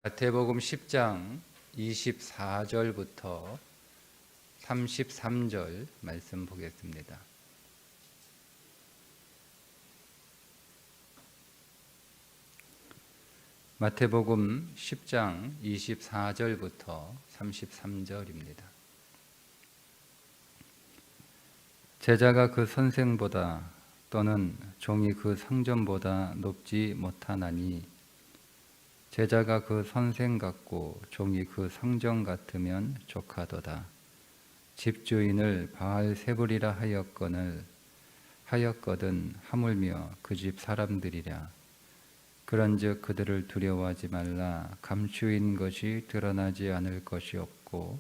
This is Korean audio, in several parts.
마태복음 10장 24절부터 33절 말씀 보겠습니다. 마태복음 10장 24절부터 33절입니다. 제자가 그 선생보다 또는 종이 그 상전보다 높지 못하나니 제자가 그 선생 같고 종이 그 상전 같으면 족하도다. 집주인을 바알세불이라 하였거든 하물며 그 집 사람들이랴. 그런즉 그들을 두려워하지 말라. 감추인 것이 드러나지 않을 것이 없고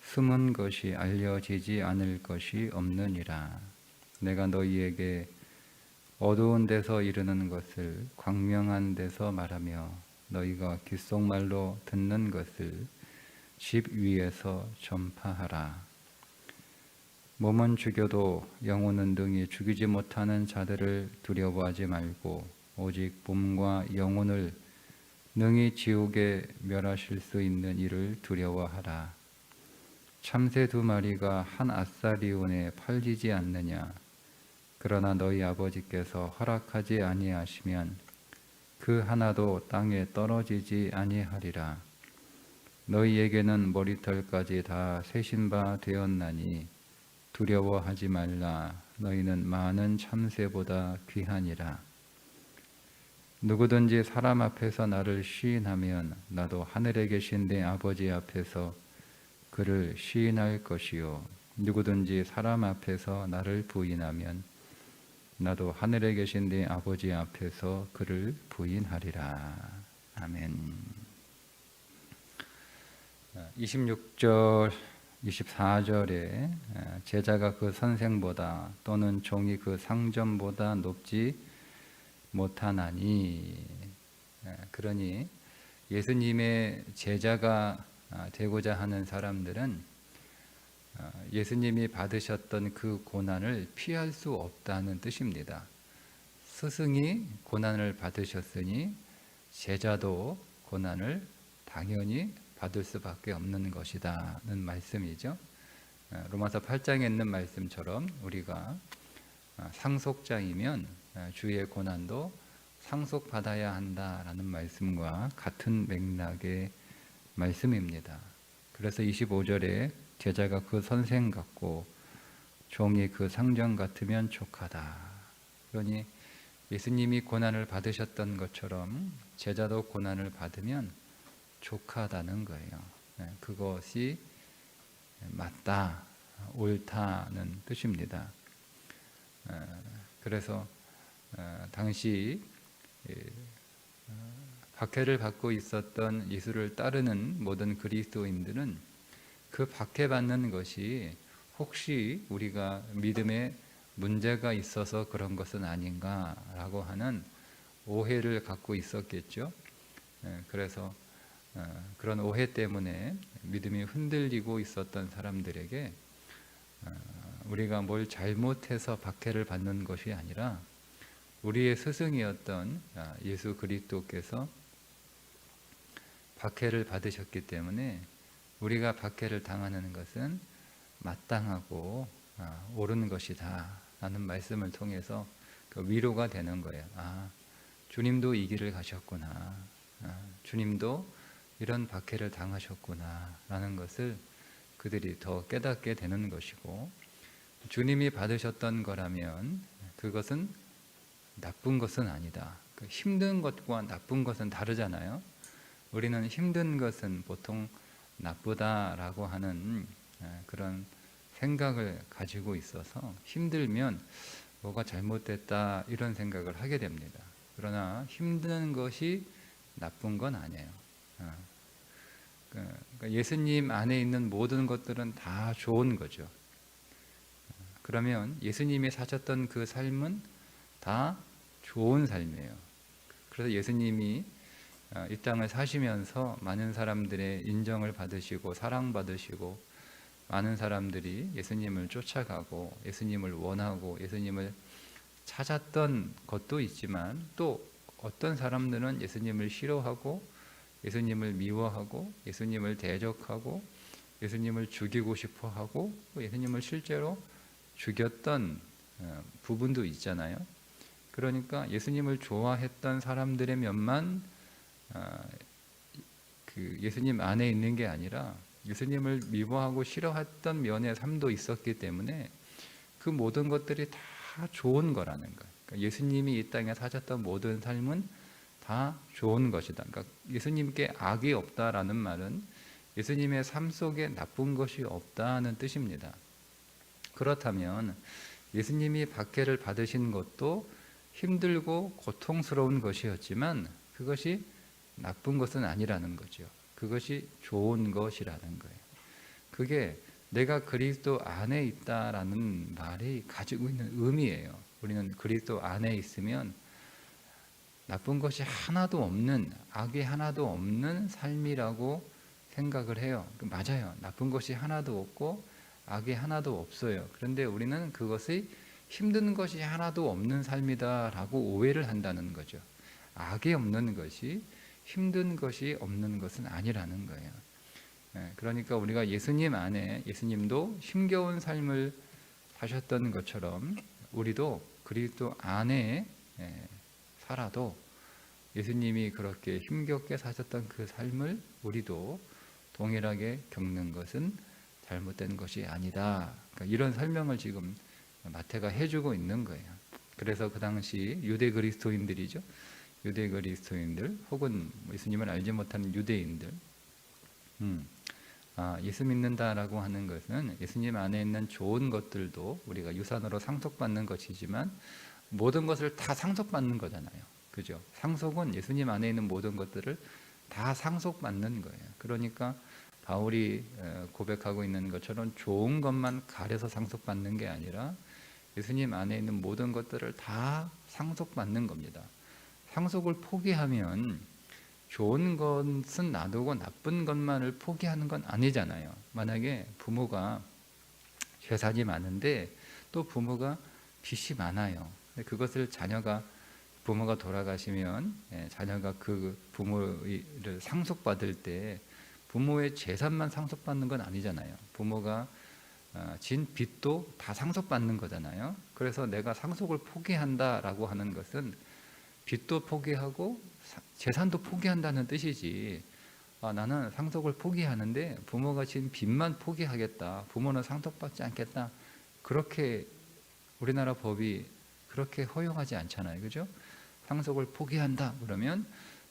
숨은 것이 알려지지 않을 것이 없느니라. 내가 너희에게 어두운 데서 이르는 것을 광명한 데서 말하며 너희가 귓속말로 듣는 것을 집 위에서 전파하라. 몸은 죽여도 영혼은 능히 죽이지 못하는 자들을 두려워하지 말고 오직 몸과 영혼을 능히 지옥에 멸하실 수 있는 이를 두려워하라. 참새 2마리가 한 아사리온에 팔리지 않느냐. 그러나 너희 아버지께서 허락하지 아니하시면 그 하나도 땅에 떨어지지 아니하리라. 너희에게는 머리털까지 다 세신 바 되었나니 두려워하지 말라. 너희는 많은 참새보다 귀하니라. 누구든지 사람 앞에서 나를 시인하면 나도 하늘에 계신 내 아버지 앞에서 그를 시인할 것이요 누구든지 사람 앞에서 나를 부인하면 나도 하늘에 계신 내 아버지 앞에서 그를 부인하리라. 아멘. 26절, 24절에 제자가 그 선생보다 또는 종이 그 상전보다 높지 못하나니, 그러니 예수님의 제자가 되고자 하는 사람들은 예수님이 받으셨던 그 고난을 피할 수 없다는 뜻입니다. 스승이 고난을 받으셨으니 제자도 고난을 당연히 받을 수밖에 없는 것이다는 말씀이죠. 로마서 8장에 있는 말씀처럼 우리가 상속자이면 주의 고난도 상속받아야 한다라는 말씀과 같은 맥락의 말씀입니다. 그래서 25절에 제자가 그 선생 같고 종이 그 상전 같으면 족하다. 그러니 예수님이 고난을 받으셨던 것처럼 제자도 고난을 받으면 족하다는 거예요. 그것이 맞다, 옳다는 뜻입니다. 그래서 당시 박해를 받고 있었던 예수를 따르는 모든 그리스도인들은 그 박해받는 것이 혹시 우리가 믿음에 문제가 있어서 그런 것은 아닌가라고 하는 오해를 갖고 있었겠죠. 그래서 그런 오해 때문에 믿음이 흔들리고 있었던 사람들에게 우리가 뭘 잘못해서 박해를 받는 것이 아니라 우리의 스승이었던 예수 그리스도께서 박해를 받으셨기 때문에 우리가 박해를 당하는 것은 마땅하고 옳은 것이다 라는 말씀을 통해서 그 위로가 되는 거예요. 주님도 이 길을 가셨구나. 주님도 이런 박해를 당하셨구나 라는 것을 그들이 더 깨닫게 되는 것이고, 주님이 받으셨던 거라면 그것은 나쁜 것은 아니다. 힘든 것과 나쁜 것은 다르잖아요. 우리는 힘든 것은 보통 나쁘다라고 하는 그런 생각을 가지고 있어서 힘들면 뭐가 잘못됐다 이런 생각을 하게 됩니다. 그러나 힘든 것이 나쁜 건 아니에요. 그러니까 예수님 안에 있는 모든 것들은 다 좋은 거죠. 그러면 예수님이 사셨던 그 삶은 다 좋은 삶이에요. 그래서 예수님이 이 땅을 사시면서 많은 사람들의 인정을 받으시고 사랑받으시고 많은 사람들이 예수님을 쫓아가고 예수님을 원하고 예수님을 찾았던 것도 있지만 또 어떤 사람들은 예수님을 싫어하고 예수님을 미워하고 예수님을 대적하고 예수님을 죽이고 싶어하고 예수님을 실제로 죽였던 부분도 있잖아요. 그러니까 예수님을 좋아했던 사람들의 면만 그 예수님 안에 있는 게 아니라 예수님을 미워하고 싫어했던 면의 삶도 있었기 때문에 그 모든 것들이 다 좋은 거라는 거예요. 그러니까 예수님이 이 땅에 사셨던 모든 삶은 다 좋은 것이다. 그러니까 예수님께 악이 없다라는 말은 예수님의 삶 속에 나쁜 것이 없다는 뜻입니다. 그렇다면 예수님이 박해를 받으신 것도 힘들고 고통스러운 것이었지만 그것이 나쁜 것은 아니라는 거죠. 그것이 좋은 것이라는 거예요. 그게 내가 그리스도 안에 있다라는 말이 가지고 있는 의미예요. 우리는 그리스도 안에 있으면 나쁜 것이 하나도 없는, 악이 하나도 없는 삶이라고 생각을 해요. 맞아요. 나쁜 것이 하나도 없고 악이 하나도 없어요. 그런데 우리는 그것이 힘든 것이 하나도 없는 삶이다라고 오해를 한다는 거죠. 악이 없는 것이 힘든 것이 없는 것은 아니라는 거예요. 그러니까 우리가 예수님 안에, 예수님도 힘겨운 삶을 사셨던 것처럼 우리도 그리스도 안에 살아도 예수님이 그렇게 힘겹게 사셨던 그 삶을 우리도 동일하게 겪는 것은 잘못된 것이 아니다. 그러니까 이런 설명을 지금 마태가 해주고 있는 거예요. 그래서 그 당시 유대 그리스도인들이죠. 유대 그리스도인들 혹은 예수님을 알지 못하는 유대인들, 예수 믿는다라고 하는 것은 예수님 안에 있는 좋은 것들도 우리가 유산으로 상속받는 것이지만 모든 것을 다 상속받는 거잖아요. 그죠? 상속은 예수님 안에 있는 모든 것들을 다 상속받는 거예요. 그러니까 바울이 고백하고 있는 것처럼 좋은 것만 가려서 상속받는 게 아니라 예수님 안에 있는 모든 것들을 다 상속받는 겁니다. 상속을 포기하면 좋은 것은 놔두고 나쁜 것만을 포기하는 건 아니잖아요. 만약에 부모가 재산이 많은데 또 부모가 빚이 많아요. 그것을 부모가 돌아가시면 자녀가 그 부모를 상속받을 때 부모의 재산만 상속받는 건 아니잖아요. 부모가 진 빚도 다 상속받는 거잖아요. 그래서 내가 상속을 포기한다라고 하는 것은 빚도 포기하고 재산도 포기한다는 뜻이지. 나는 상속을 포기하는데 부모가 진 빚만 포기하겠다. 부모는 상속받지 않겠다. 그렇게 우리나라 법이 그렇게 허용하지 않잖아요. 그죠? 상속을 포기한다 그러면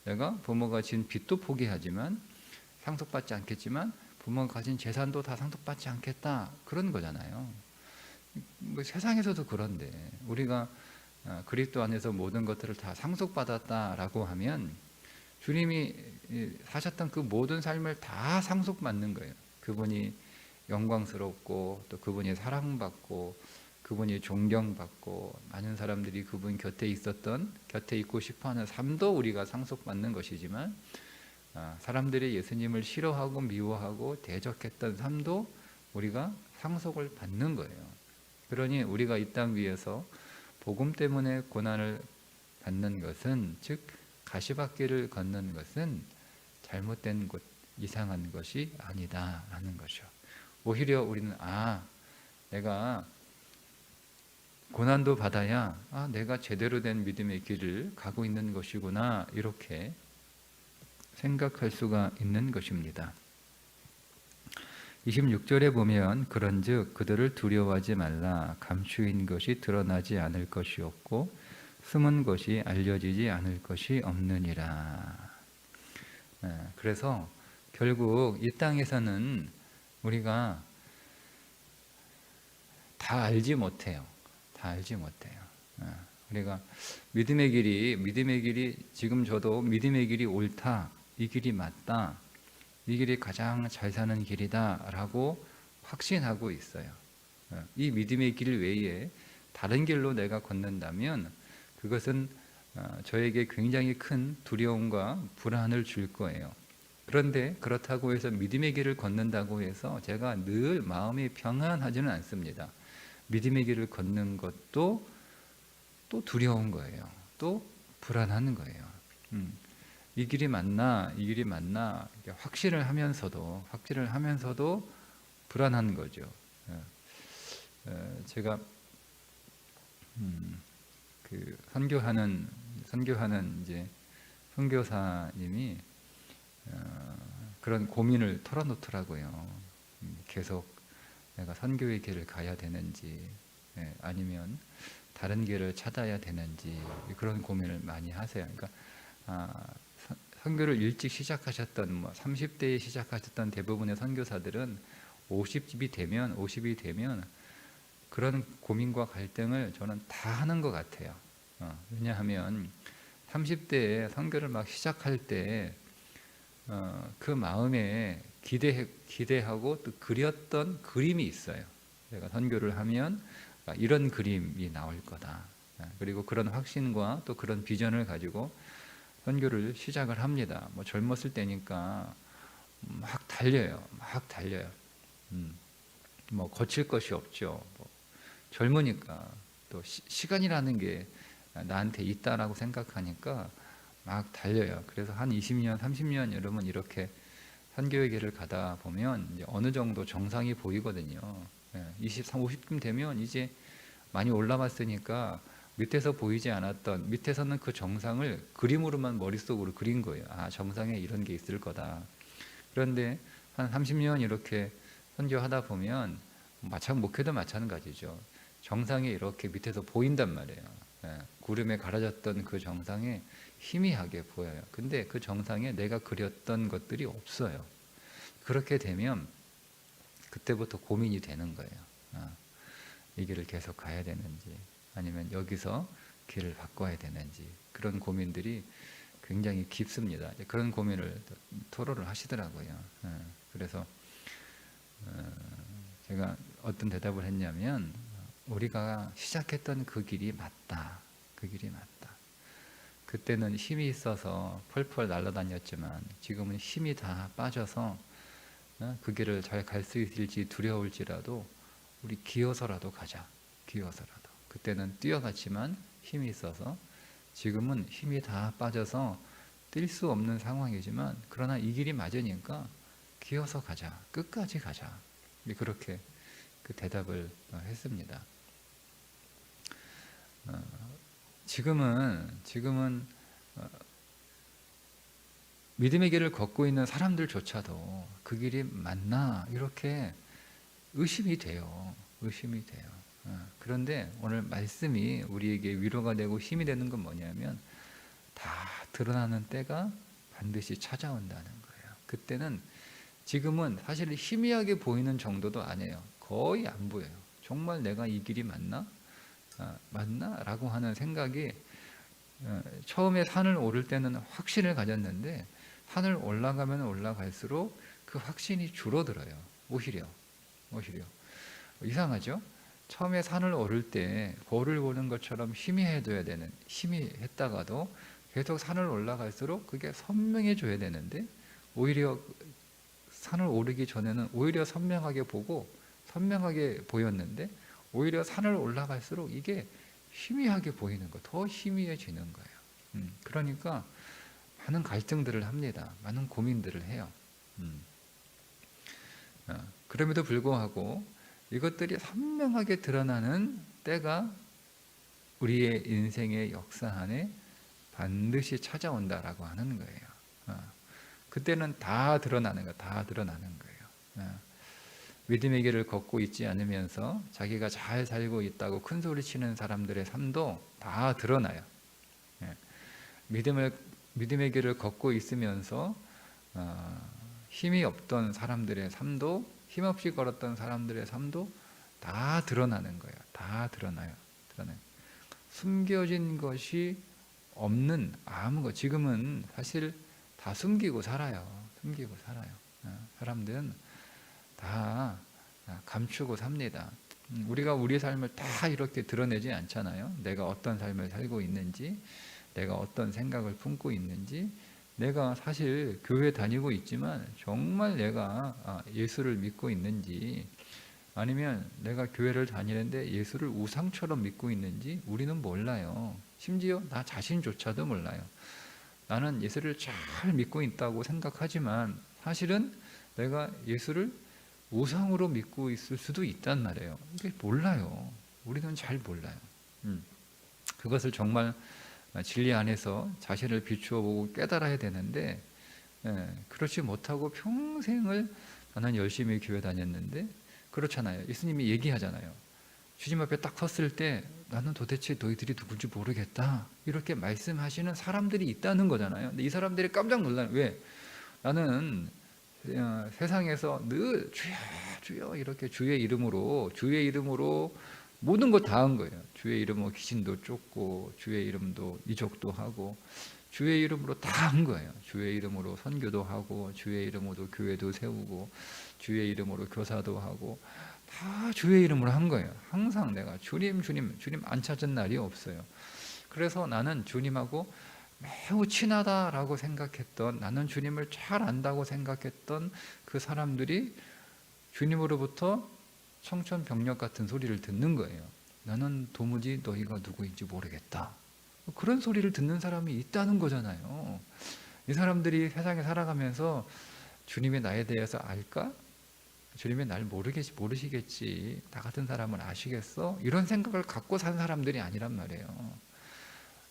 내가 부모가 진 빚도 포기하지만 상속받지 않겠지만 부모가 가진 재산도 다 상속받지 않겠다 그런 거잖아요. 뭐 세상에서도 그런데 우리가 그리스도 안에서 모든 것들을 다 상속받았다라고 하면 주님이 사셨던 그 모든 삶을 다 상속받는 거예요. 그분이 영광스럽고 또 그분이 사랑받고 그분이 존경받고 많은 사람들이 그분 곁에 있고 싶어하는 삶도 우리가 상속받는 것이지만 사람들이 예수님을 싫어하고 미워하고 대적했던 삶도 우리가 상속을 받는 거예요. 그러니 우리가 이 땅 위에서 복음 때문에 고난을 받는 것은, 즉 가시밭길을 걷는 것은 잘못된 것, 이상한 것이 아니다라는 것이죠. 오히려 우리는 내가 고난도 받아야 내가 제대로 된 믿음의 길을 가고 있는 것이구나 이렇게 생각할 수가 있는 것입니다. 26절에 보면 그런즉 그들을 두려워하지 말라. 감추인 것이 드러나지 않을 것이 없고 숨은 것이 알려지지 않을 것이 없느니라. 그래서 결국 이 땅에서는 우리가 다 알지 못해요. 우리가 믿음의 길이 지금 저도 믿음의 길이 옳다, 이 길이 맞다, 이 길이 가장 잘 사는 길이다라고 확신하고 있어요. 이 믿음의 길 외에 다른 길로 내가 걷는다면 그것은 저에게 굉장히 큰 두려움과 불안을 줄 거예요. 그런데 그렇다고 해서 믿음의 길을 걷는다고 해서 제가 늘 마음이 평안하지는 않습니다. 믿음의 길을 걷는 것도 또 두려운 거예요. 또 불안한 거예요. 이 길이 맞나, 이 길이 맞나 확신을 하면서도 불안한 거죠. 제가 그 선교하는 이제 선교사님이 그런 고민을 털어놓더라고요. 계속 내가 선교의 길을 가야 되는지, 아니면 다른 길을 찾아야 되는지 그런 고민을 많이 하세요. 그러니까 선교를 일찍 시작하셨던 30대에 시작하셨던 대부분의 선교사들은 50이 되면 그런 고민과 갈등을 저는 다 하는 것 같아요. 왜냐하면 30대에 선교를 막 시작할 때 그 마음에 기대하고 또 그렸던 그림이 있어요. 내가 선교를 하면 이런 그림이 나올 거다. 그리고 그런 확신과 또 그런 비전을 가지고 선교를 시작을 합니다. 젊었을 때니까 막 달려요. 거칠 것이 없죠. 젊으니까 또 시간이라는 게 나한테 있다라고 생각하니까 막 달려요. 그래서 한 20년, 30년 여러분 이렇게 선교의 길을 가다 보면 이제 어느 정도 정상이 보이거든요. 23, 50쯤 되면 이제 많이 올라왔으니까 밑에서 보이지 않았던, 밑에서는 그 정상을 그림으로만 머릿속으로 그린 거예요. 정상에 이런 게 있을 거다. 그런데 한 30년 이렇게 선교하다 보면 목회도 마찬가지죠. 정상에 이렇게 밑에서 보인단 말이에요. 구름에 가려졌던 그 정상에 희미하게 보여요. 근데 그 정상에 내가 그렸던 것들이 없어요. 그렇게 되면 그때부터 고민이 되는 거예요. 이 길을 계속 가야 되는지, 아니면 여기서 길을 바꿔야 되는지, 그런 고민들이 굉장히 깊습니다. 그런 고민을 토로를 하시더라고요. 그래서 제가 어떤 대답을 했냐면, 우리가 시작했던 그 길이 맞다. 그 길이 맞다. 그때는 힘이 있어서 펄펄 날아다녔지만 지금은 힘이 다 빠져서 그 길을 잘 갈 수 있을지 두려울지라도 우리 기어서라도 가자. 기어서라도. 그때는 뛰어갔지만 힘이 있어서, 지금은 힘이 다 빠져서 뛸 수 없는 상황이지만 그러나 이 길이 맞으니까 기어서 가자. 끝까지 가자. 그렇게 그 대답을 했습니다. 지금은 믿음의 길을 걷고 있는 사람들조차도 그 길이 맞나 이렇게 의심이 돼요. 그런데 오늘 말씀이 우리에게 위로가 되고 힘이 되는 건 뭐냐면, 다 드러나는 때가 반드시 찾아온다는 거예요. 그때는, 지금은 사실 희미하게 보이는 정도도 아니에요. 거의 안 보여요. 정말 내가 이 길이 맞나? 라고 하는 생각이, 처음에 산을 오를 때는 확신을 가졌는데 산을 올라가면 올라갈수록 그 확신이 줄어들어요. 오히려 이상하죠? 처음에 산을 오를 때 볼을 보는 것처럼 희미했다가도 계속 산을 올라갈수록 그게 선명해져야 되는데, 오히려 산을 오르기 전에는 오히려 선명하게 보였는데 오히려 산을 올라갈수록 이게 희미하게 보이는 거, 더 희미해지는 거예요. 그러니까 많은 갈등들을 합니다. 많은 고민들을 해요. 그럼에도 불구하고 이것들이 선명하게 드러나는 때가 우리의 인생의 역사 안에 반드시 찾아온다라고 하는 거예요. 그때는 다 드러나는 거예요. 믿음의 길을 걷고 있지 않으면서 자기가 잘 살고 있다고 큰 소리 치는 사람들의 삶도 다 드러나요. 믿음의 길을 걷고 있으면서 힘이 없던 사람들의 삶도, 힘없이 걸었던 사람들의 삶도 다 드러나는 거예요. 다 드러나요. 숨겨진 것이 없는 아무것. 지금은 사실 다 숨기고 살아요. 사람들은 다 감추고 삽니다. 우리가 우리 삶을 다 이렇게 드러내지 않잖아요. 내가 어떤 삶을 살고 있는지, 내가 어떤 생각을 품고 있는지, 내가 사실 교회 다니고 있지만 정말 내가 예수를 믿고 있는지, 아니면 내가 교회를 다니는데 예수를 우상처럼 믿고 있는지 우리는 몰라요. 심지어 나 자신조차도 몰라요. 나는 예수를 잘 믿고 있다고 생각하지만 사실은 내가 예수를 우상으로 믿고 있을 수도 있단 말이에요. 이게 몰라요. 우리는 잘 몰라요. 그것을 정말 진리 안에서 자신을 비추어 보고 깨달아야 되는데, 그렇지 못하고 평생을 나는 열심히 교회 다녔는데, 그렇잖아요. 예수님이 얘기하잖아요. 주님 앞에 딱 섰을 때 나는 도대체 너희들이 누군지 모르겠다, 이렇게 말씀하시는 사람들이 있다는 거잖아요. 근데 이 사람들이 깜짝 놀라요. 왜? 나는 세상에서 늘 주여 주여 이렇게 주의 이름으로 모든 걸 다 한 거예요. 주의 이름으로 귀신도 쫓고, 주의 이름도 이적도 하고, 주의 이름으로 다 한 거예요. 주의 이름으로 선교도 하고, 주의 이름으로 교회도 세우고, 주의 이름으로 교사도 하고, 다 주의 이름으로 한 거예요. 항상 내가 주님 안 찾은 날이 없어요. 그래서 나는 주님하고 매우 친하다라고 생각했던, 나는 주님을 잘 안다고 생각했던 그 사람들이 주님으로부터 청천벽력 같은 소리를 듣는 거예요. 나는 도무지 너희가 누구인지 모르겠다. 그런 소리를 듣는 사람이 있다는 거잖아요. 이 사람들이 세상에 살아가면서 주님이 나에 대해서 알까? 주님이 날 모르시겠지. 나 같은 사람은 아시겠어? 이런 생각을 갖고 산 사람들이 아니란 말이에요.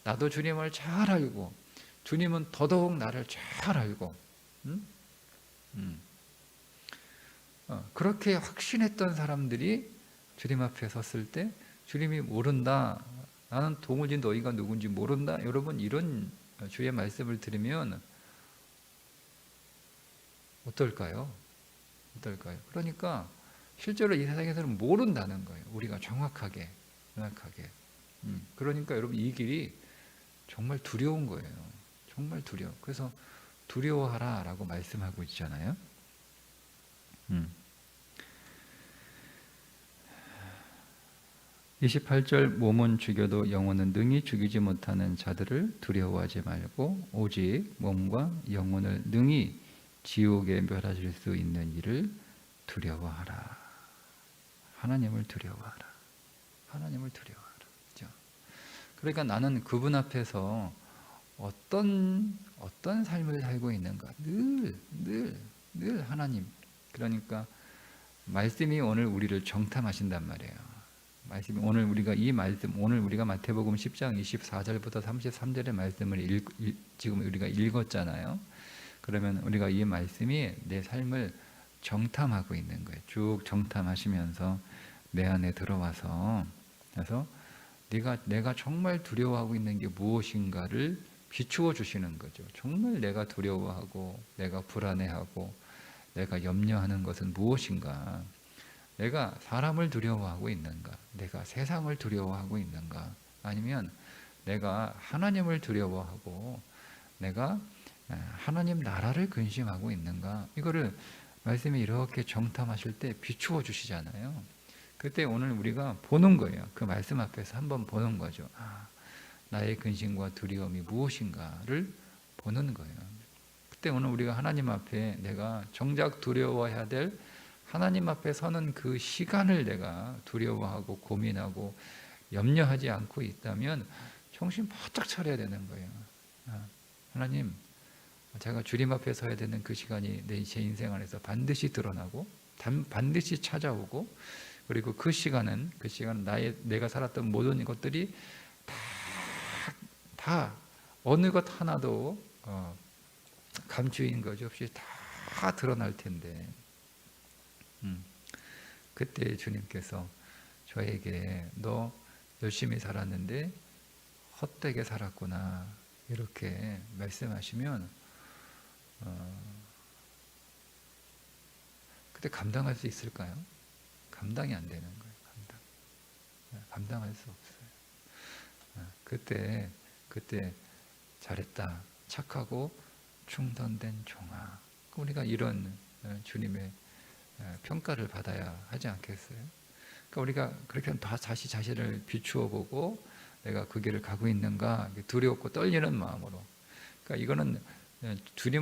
나도 주님을 잘 알고, 주님은 더더욱 나를 잘 알고, 그렇게 확신했던 사람들이 주님 앞에 섰을 때 주님이 모른다, 나는 도무지 너희가 누군지 모른다. 여러분, 이런 주의 말씀을 들으면 어떨까요? 그러니까 실제로 이 세상에서는 모른다는 거예요. 우리가 정확하게. 그러니까 여러분, 이 길이 정말 두려운 거예요. 정말 두려워. 그래서 두려워하라 라고 말씀하고 있잖아요. 28절, 몸은 죽여도 영혼은 능히 죽이지 못하는 자들을 두려워하지 말고 오직 몸과 영혼을 능히 지옥에 멸하실 수 있는 이를 두려워하라. 하나님을 두려워하라. 그렇죠? 그러니까 나는 그분 앞에서 어떤 삶을 살고 있는가, 늘 하나님. 그러니까 말씀이 오늘 우리를 정탐하신단 말이에요. 말씀이 오늘 우리가 마태복음 10장 24절부터 33절의 말씀을 지금 우리가 읽었잖아요. 그러면 우리가 이 말씀이 내 삶을 정탐하고 있는 거예요. 쭉 정탐하시면서 내 안에 들어와서, 그래서 내가 정말 두려워하고 있는 게 무엇인가를 비추어 주시는 거죠. 정말 내가 두려워하고, 내가 불안해하고, 내가 염려하는 것은 무엇인가? 내가 사람을 두려워하고 있는가? 내가 세상을 두려워하고 있는가? 아니면 내가 하나님을 두려워하고 내가 하나님 나라를 근심하고 있는가? 이거를 말씀이 이렇게 정탐하실 때 비추어 주시잖아요. 그때 오늘 우리가 보는 거예요. 그 말씀 앞에서 한번 보는 거죠. 나의 근심과 두려움이 무엇인가를 보는 거예요. 그때 오늘 우리가 하나님 앞에 내가 정작 두려워해야 될 하나님 앞에 서는 그 시간을 내가 두려워하고 고민하고 염려하지 않고 있다면 정신 바짝 차려야 되는 거예요. 하나님, 제가 주님 앞에 서야 되는 그 시간이 제 인생 안에서 반드시 드러나고 반드시 찾아오고, 그리고 그 시간은 내가 살았던 모든 것들이 다 어느 것 하나도 감추인 것이 없이 다 드러날 텐데, 그때 주님께서 저에게 너 열심히 살았는데 헛되게 살았구나 이렇게 말씀하시면 그때 감당할 수 있을까요? 감당이 안 되는 거예요. 감당할 수 없어요. 그때 잘했다, 착하고 충성된 종아, 우리가 이런 주님의 평가를 받아야 하지 않겠어요? 그러니까 우리가 그렇게 다시 자신을 비추어 보고 내가 그 길을 가고 있는가, 두렵고 떨리는 마음으로. 그러니까 이거는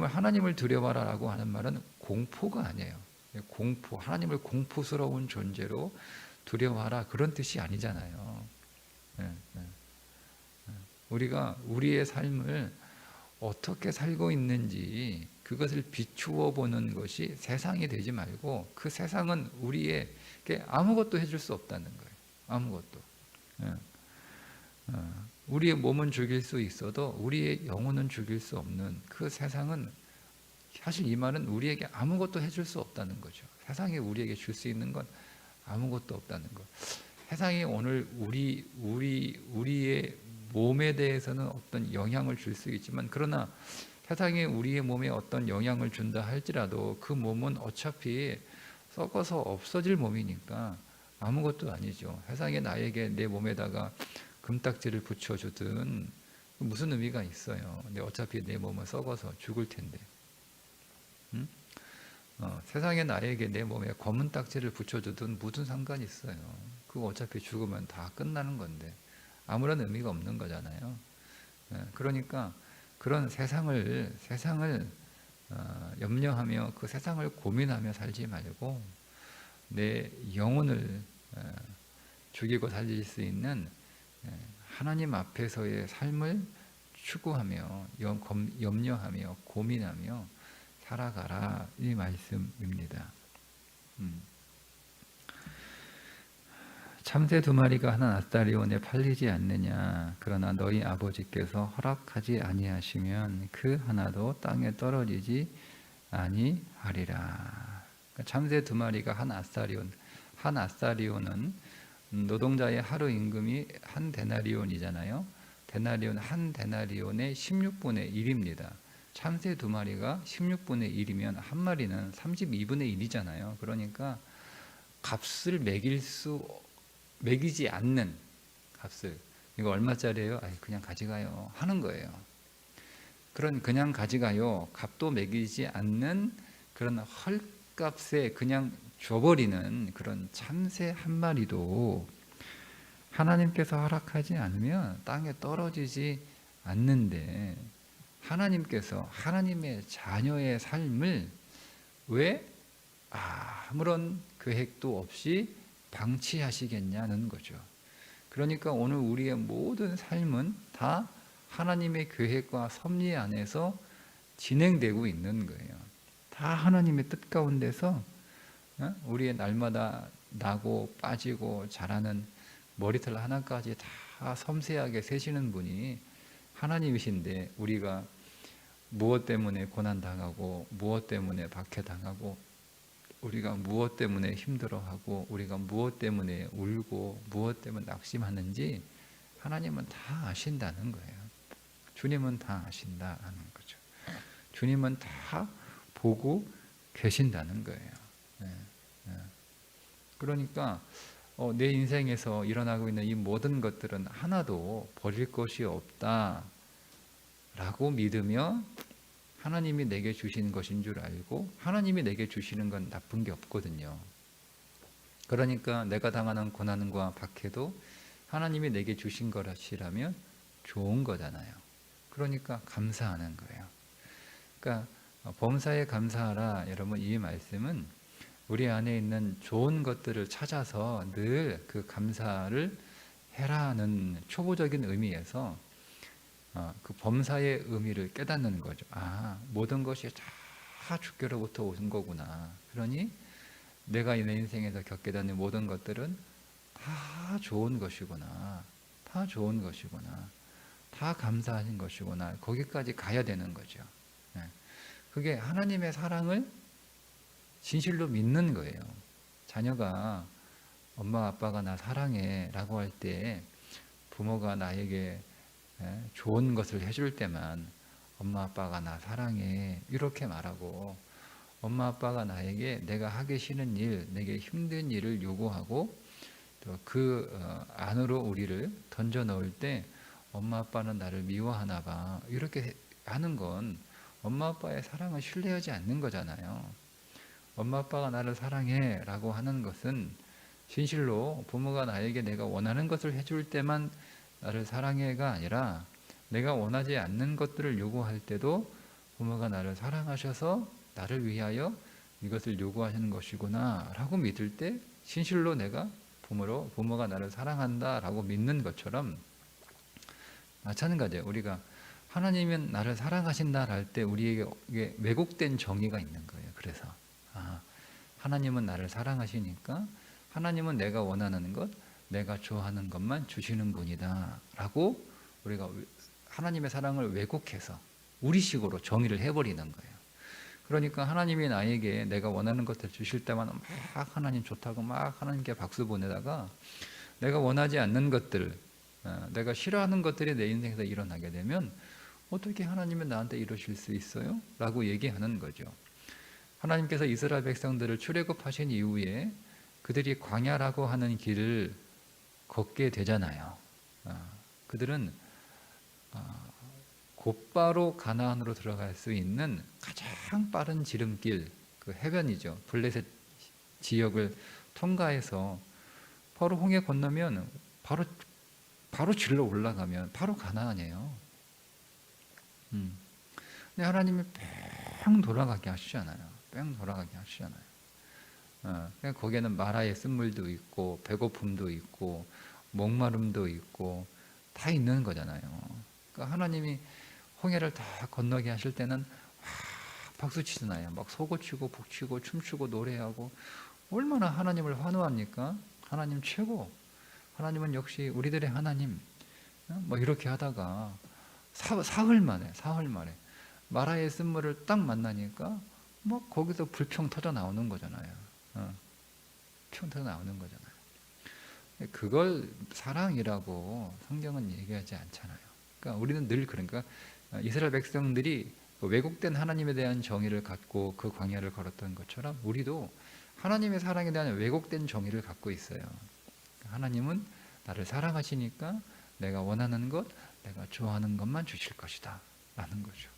하나님을 두려워하라고 하는 말은 공포가 아니에요. 하나님을 공포스러운 존재로 두려워하라, 그런 뜻이 아니잖아요. 우리가 우리의 삶을 어떻게 살고 있는지 그것을 비추어 보는 것이 세상이 되지 말고, 그 세상은 우리에게 아무것도 해줄 수 없다는 거예요. 아무것도. 예. 우리의 몸은 죽일 수 있어도 우리의 영혼은 죽일 수 없는 그 세상은, 사실 이 말은 우리에게 아무것도 해줄 수 없다는 거죠. 세상에 우리에게 줄 수 있는 건 아무것도 없다는 것. 세상이 오늘 우리의 몸에 대해서는 어떤 영향을 줄 수 있지만, 그러나 세상이 우리의 몸에 어떤 영향을 준다 할지라도 그 몸은 어차피 썩어서 없어질 몸이니까 아무것도 아니죠. 세상에 나에게 내 몸에다가 금딱지를 붙여주든 무슨 의미가 있어요. 근데 어차피 내 몸은 썩어서 죽을 텐데. 응? 세상에 나에게 내 몸에 검은 딱지를 붙여주든 무슨 상관이 있어요. 그거 어차피 죽으면 다 끝나는 건데 아무런 의미가 없는 거잖아요. 그러니까 그런 세상을 염려하며 그 세상을 고민하며 살지 말고 내 영혼을 죽이고 살릴 수 있는 하나님 앞에서의 삶을 추구하며 염려하며 고민하며 살아가라, 이 말씀입니다. 참새 2마리가 한 아스타리온에 팔리지 않느냐. 그러나 너희 아버지께서 허락하지 아니하시면 그 하나도 땅에 떨어지지 아니하리라. 참새 2마리가 한 아스타리온은 노동자의 하루 임금이 한 데나리온이잖아요. 한 데나리온의 16분의 1입니다. 참새 2마리가 16분의 1이면 한 마리는 32분의 1이잖아요. 그러니까 값을 매기지 않는 값을, 이거 얼마짜리예요? 그냥 가져가요 하는 거예요. 그냥 가져가요, 값도 매기지 않는 그런 헐값에 그냥 줘버리는 그런 참새 한 마리도 하나님께서 허락하지 않으면 땅에 떨어지지 않는데, 하나님께서 하나님의 자녀의 삶을 왜 아무런 계획도 없이 방치하시겠냐는 거죠. 그러니까 오늘 우리의 모든 삶은 다 하나님의 계획과 섭리 안에서 진행되고 있는 거예요. 다 하나님의 뜻 가운데서 우리의 날마다 나고 빠지고 자라는 머리털 하나까지 다 섬세하게 세시는 분이 하나님이신데, 우리가 무엇 때문에 고난당하고 무엇 때문에 박해당하고 우리가 무엇 때문에 힘들어하고 우리가 무엇 때문에 울고 무엇 때문에 낙심하는지 하나님은 다 아신다는 거예요. 주님은 다 아신다는 거죠. 주님은 다 보고 계신다는 거예요. 그러니까 내 인생에서 일어나고 있는 이 모든 것들은 하나도 버릴 것이 없다라고 믿으며 하나님이 내게 주신 것인 줄 알고, 하나님이 내게 주시는 건 나쁜 게 없거든요. 그러니까 내가 당하는 고난과 박해도 하나님이 내게 주신 것이라면 좋은 거잖아요. 그러니까 감사하는 거예요. 그러니까 범사에 감사하라, 여러분, 이 말씀은 우리 안에 있는 좋은 것들을 찾아서 늘 그 감사를 해라는 초보적인 의미에서 그 범사의 의미를 깨닫는 거죠. 모든 것이 다 주께로부터 오신 거구나. 그러니 내가 내 인생에서 겪게 되는 모든 것들은 다 좋은 것이구나. 다 좋은 것이구나. 다 감사하신 것이구나. 거기까지 가야 되는 거죠. 그게 하나님의 사랑을 진실로 믿는 거예요. 자녀가 엄마 아빠가 나 사랑해 라고 할 때, 부모가 나에게 좋은 것을 해줄 때만 엄마 아빠가 나 사랑해 이렇게 말하고, 엄마 아빠가 나에게 내가 하기 싫은 일, 내게 힘든 일을 요구하고 또 그 안으로 우리를 던져 넣을 때 엄마 아빠는 나를 미워하나 봐, 이렇게 하는 건 엄마 아빠의 사랑을 신뢰하지 않는 거잖아요. 엄마 아빠가 나를 사랑해 라고 하는 것은 진실로 부모가 나에게 내가 원하는 것을 해줄 때만 나를 사랑해가 아니라, 내가 원하지 않는 것들을 요구할 때도 부모가 나를 사랑하셔서 나를 위하여 이것을 요구하시는 것이구나 라고 믿을 때 진실로 내가 부모가 나를 사랑한다 라고 믿는 것처럼, 마찬가지예요. 우리가 하나님은 나를 사랑하신다 할 때 우리에게 이게 왜곡된 정의가 있는 거예요. 그래서 하나님은 나를 사랑하시니까 하나님은 내가 원하는 것, 내가 좋아하는 것만 주시는 분이다 라고 우리가 하나님의 사랑을 왜곡해서 우리식으로 정의를 해버리는 거예요. 그러니까 하나님이 나에게 내가 원하는 것을 주실 때만 막 하나님 좋다고 막 하나님께 박수 보내다가 내가 원하지 않는 것들, 내가 싫어하는 것들이 내 인생에서 일어나게 되면 어떻게 하나님은 나한테 이러실 수 있어요? 라고 얘기하는 거죠. 하나님께서 이스라엘 백성들을 출애굽하신 이후에 그들이 광야라고 하는 길을 걷게 되잖아요. 그들은 곧바로 가나안으로 들어갈 수 있는 가장 빠른 지름길, 그 해변이죠. 블레셋 지역을 통과해서 바로 홍해 건너면 바로 질러 올라가면 바로 가나안이에요. 근데 하나님이 뺑 돌아가게 하시잖아요. 뺑 돌아가게 하시잖아요. 거기에는 마라의 쓴물도 있고 배고픔도 있고 목마름도 있고 다 있는 거잖아요. 그러니까 하나님이 홍해를 다 건너게 하실 때는 박수 치잖아요. 막 소고치고 북치고 춤추고 노래하고 얼마나 하나님을 환호합니까? 하나님 최고. 하나님은 역시 우리들의 하나님. 뭐 이렇게 하다가 사흘 만에 마라의 쓴물을 딱 만나니까 뭐 거기서 불평 터져 나오는 거잖아요. 평 터져 나오는 거잖아요. 그걸 사랑이라고 성경은 얘기하지 않잖아요. 그러니까 우리는 늘 그러니까 이스라엘 백성들이 왜곡된 하나님에 대한 정의를 갖고 그 광야를 걸었던 것처럼 우리도 하나님의 사랑에 대한 왜곡된 정의를 갖고 있어요. 하나님은 나를 사랑하시니까 내가 원하는 것, 내가 좋아하는 것만 주실 것이다 라는 거죠.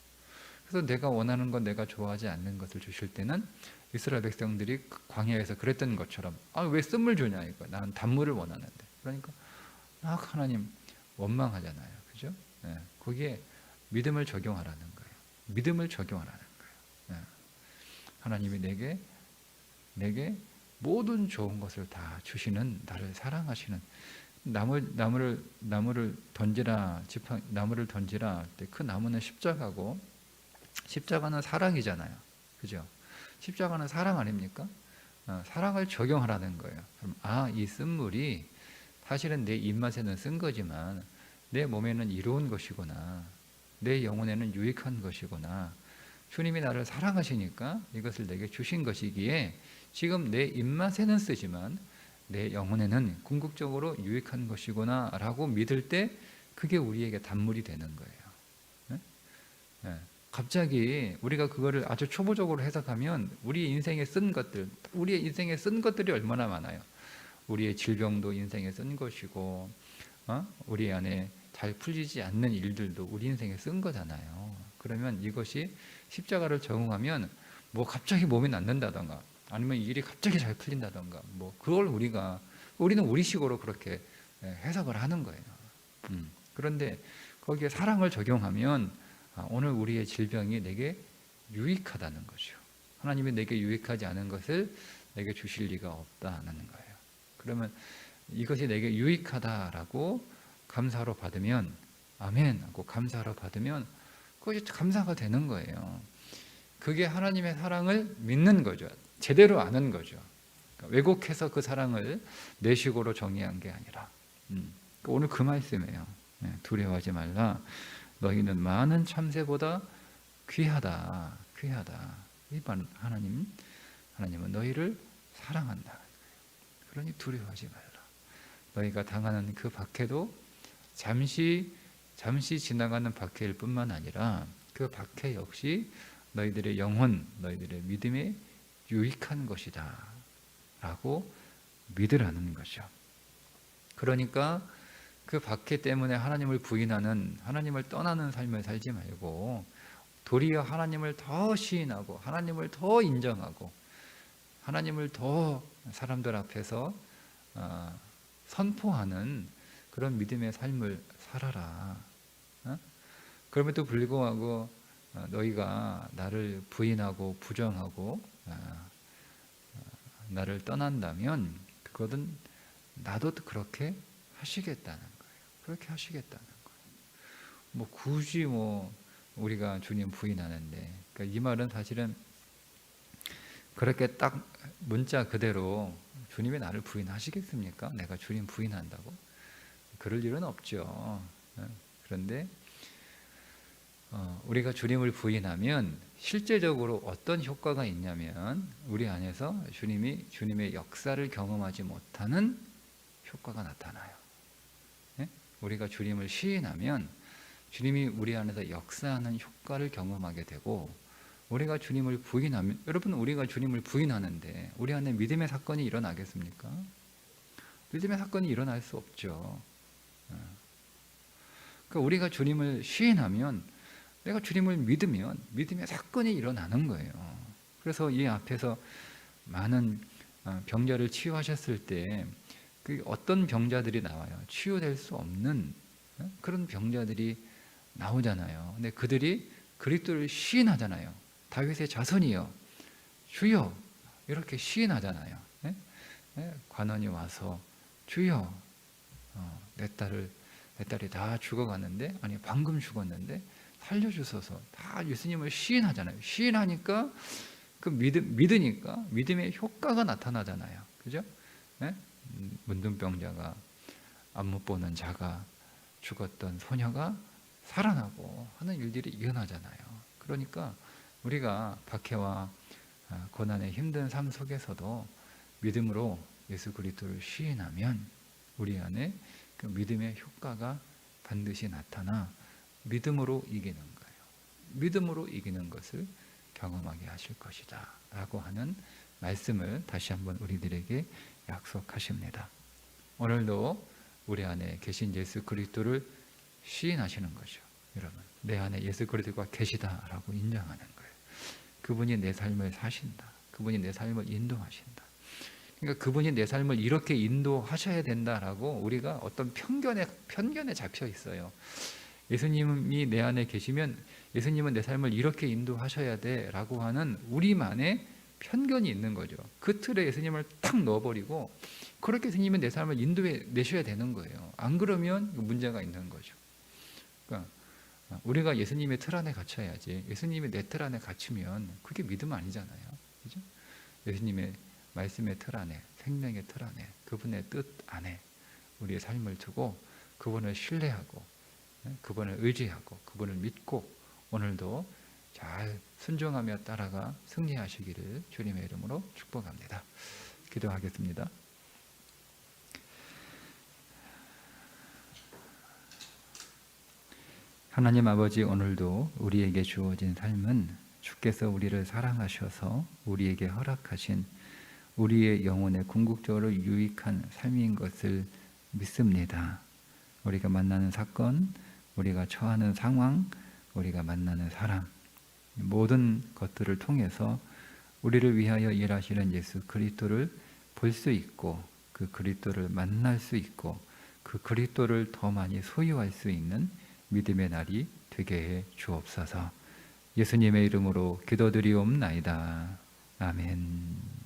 그래서 내가 원하는 것, 내가 좋아하지 않는 것을 주실 때는 이스라엘 백성들이 광야에서 그랬던 것처럼 왜 쓴물 주냐 이거, 나는 단물을 원하는데. 그러니까 하나님 원망하잖아요. 그죠? 거기에 믿음을 적용하라는 거예요. 믿음을 적용하라는 거예요. 하나님이 내게 모든 좋은 것을 다 주시는, 나를 사랑하시는, 나무를 던지라 할 때 그 나무는 십자가고, 십자가는 사랑이잖아요. 그죠? 십자가는 사랑 아닙니까? 사랑을 적용하라는 거예요. 그럼 이 쓴물이 사실은 내 입맛에는 쓴 거지만 내 몸에는 이로운 것이구나, 내 영혼에는 유익한 것이구나, 주님이 나를 사랑하시니까 이것을 내게 주신 것이기에 지금 내 입맛에는 쓰지만 내 영혼에는 궁극적으로 유익한 것이구나 라고 믿을 때 그게 우리에게 단물이 되는 거예요. 갑자기 우리가 그거를 아주 초보적으로 해석하면 우리의 인생에 쓴 것들이 얼마나 많아요. 우리의 질병도 인생에 쓴 것이고, 우리 안에 잘 풀리지 않는 일들도 우리 인생에 쓴 거잖아요. 그러면 이것이 십자가를 적용하면 뭐 갑자기 몸이 낫는다던가 아니면 일이 갑자기 잘 풀린다던가 그걸 우리는 우리식으로 그렇게 해석을 하는 거예요. 그런데 거기에 사랑을 적용하면 오늘 우리의 질병이 내게 유익하다는 거죠. 하나님이 내게 유익하지 않은 것을 내게 주실 리가 없다는 거예요. 그러면 이것이 내게 유익하다라고 감사로 받으면, 아멘 하고 감사로 받으면 그것이 감사가 되는 거예요. 그게 하나님의 사랑을 믿는 거죠. 제대로 아는 거죠. 그러니까 왜곡해서 그 사랑을 내 식으로 정의한 게 아니라. 오늘 그 말씀이에요. 두려워하지 말라. 너희는 많은 참새보다 귀하다. 이 하나님은 너희를 사랑한다. 그러니 두려워하지 말라. 너희가 당하는 그 박해도 잠시 지나가는 박해일 뿐만 아니라 그 박해 역시 너희들의 영혼, 너희들의 믿음에 유익한 것이다 라고 믿으라는 거죠. 그러니까 그 박해 때문에 하나님을 부인하는, 하나님을 떠나는 삶을 살지 말고 도리어 하나님을 더 시인하고 하나님을 더 인정하고 하나님을 더 사람들 앞에서 선포하는 그런 믿음의 삶을 살아라. 그럼에도 불구하고 너희가 나를 부인하고 부정하고 나를 떠난다면 그것은 나도 그렇게 하시겠다는 거예요. 그렇게 하시겠다는 거예요. 뭐 굳이 뭐 우리가 주님 부인하는데, 그러니까 이 말은 사실은 그렇게 딱 문자 그대로 주님이 나를 부인하시겠습니까? 내가 주님 부인한다고? 그럴 일은 없죠. 그런데 우리가 주님을 부인하면 실제적으로 어떤 효과가 있냐면 우리 안에서 주님의 역사를 경험하지 못하는 효과가 나타나요. 우리가 주님을 시인하면 주님이 우리 안에서 역사하는 효과를 경험하게 되고, 우리가 주님을 부인하면, 여러분 우리가 주님을 부인하는데 우리 안에 믿음의 사건이 일어나겠습니까? 믿음의 사건이 일어날 수 없죠. 그러니까 우리가 주님을 시인하면, 내가 주님을 믿으면 믿음의 사건이 일어나는 거예요. 그래서 이 앞에서 많은 병자를 치유하셨을 때 그 어떤 병자들이 나와요? 치유될 수 없는 그런 병자들이 나오잖아요. 근데 그들이 그리스도를 시인하잖아요. 다윗의 자손이여 주여 이렇게 시인하잖아요. 관원이 와서 주여 내 딸이 다 죽어가는데, 아니 방금 죽었는데 살려주소서, 다 예수님을 시인하잖아요. 시인하니까 그 믿으니까 믿음의 효과가 나타나잖아요. 그죠? 문둥병자가, 안 못 보는 자가, 죽었던 소녀가 살아나고 하는 일들이 일어나잖아요. 그러니까 우리가 박해와 고난의 힘든 삶 속에서도 믿음으로 예수 그리스도를 시인하면 우리 안에 그 믿음의 효과가 반드시 나타나 믿음으로 이기는 거예요. 믿음으로 이기는 것을 경험하게 하실 것이다 라고 하는 말씀을 다시 한번 우리들에게 약속하십니다. 오늘도 우리 안에 계신 예수 그리스도를 시인하시는 거죠. 여러분, 내 안에 예수 그리스도가 계시다라고 인정하는 거예요. 그분이 내 삶을 사신다. 그분이 내 삶을 인도하신다. 그러니까 그분이 내 삶을 이렇게 인도하셔야 된다라고 우리가 어떤 편견에 잡혀 있어요. 예수님이 내 안에 계시면 예수님은 내 삶을 이렇게 인도하셔야 돼라고 하는 우리만의 편견이 있는 거죠. 그 틀에 예수님을 딱 넣어버리고 그렇게 예수님은 내 삶을 인도해 내셔야 되는 거예요. 안 그러면 문제가 있는 거죠. 그러니까 우리가 예수님의 틀 안에 갇혀야지, 예수님이 내 틀 안에 갇히면 그게 믿음 아니잖아요. 그죠? 예수님의 말씀의 틀 안에, 생명의 틀 안에, 그분의 뜻 안에 우리의 삶을 두고 그분을 신뢰하고 그분을 의지하고 그분을 믿고 오늘도 잘 순종하며 따라가 승리하시기를 주님의 이름으로 축복합니다. 기도하겠습니다. 하나님 아버지, 오늘도 우리에게 주어진 삶은 주께서 우리를 사랑하셔서 우리에게 허락하신 우리의 영혼에 궁극적으로 유익한 삶인 것을 믿습니다. 우리가 만나는 사건, 우리가 처하는 상황, 우리가 만나는 사람, 모든 것들을 통해서 우리를 위하여 일하시는 예수 그리스도를 볼 수 있고 그 그리스도를 만날 수 있고 그 그리스도를 더 많이 소유할 수 있는 믿음의 날이 되게 해 주옵소서. 예수님의 이름으로 기도드리옵나이다. 아멘.